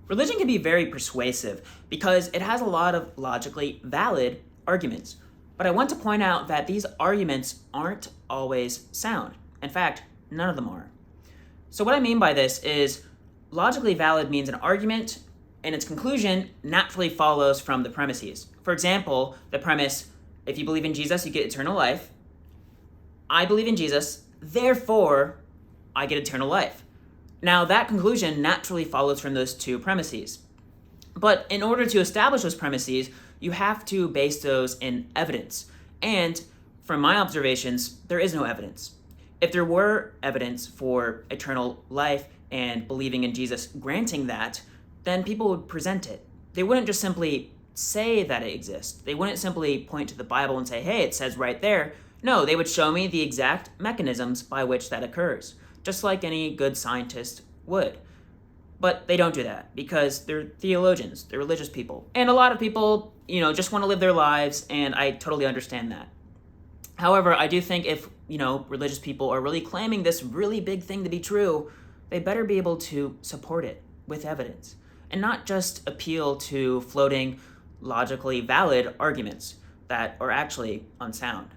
Religion can be very persuasive because it has a lot of logically valid arguments. But I want to point out that these arguments aren't always sound. In fact, none of them are. So what I mean by this is logically valid means an argument and its conclusion naturally follows from the premises. For example, the premise, if you believe in Jesus, you get eternal life. I believe in Jesus, therefore I get eternal life. Now, that conclusion naturally follows from those two premises. But in order to establish those premises, you have to base those in evidence. And from my observations, there is no evidence. If there were evidence for eternal life and believing in Jesus granting that, then people would present it. They wouldn't just simply say that it exists. They wouldn't simply point to the Bible and say, hey, it says right there. No, they would show me the exact mechanisms by which that occurs, just like any good scientist would. But they don't do that because they're theologians, they're religious people. And a lot of people, just want to live their lives, and I totally understand that. However, I do think if, religious people are really claiming this really big thing to be true, they better be able to support it with evidence and not just appeal to floating, logically valid arguments that are actually unsound.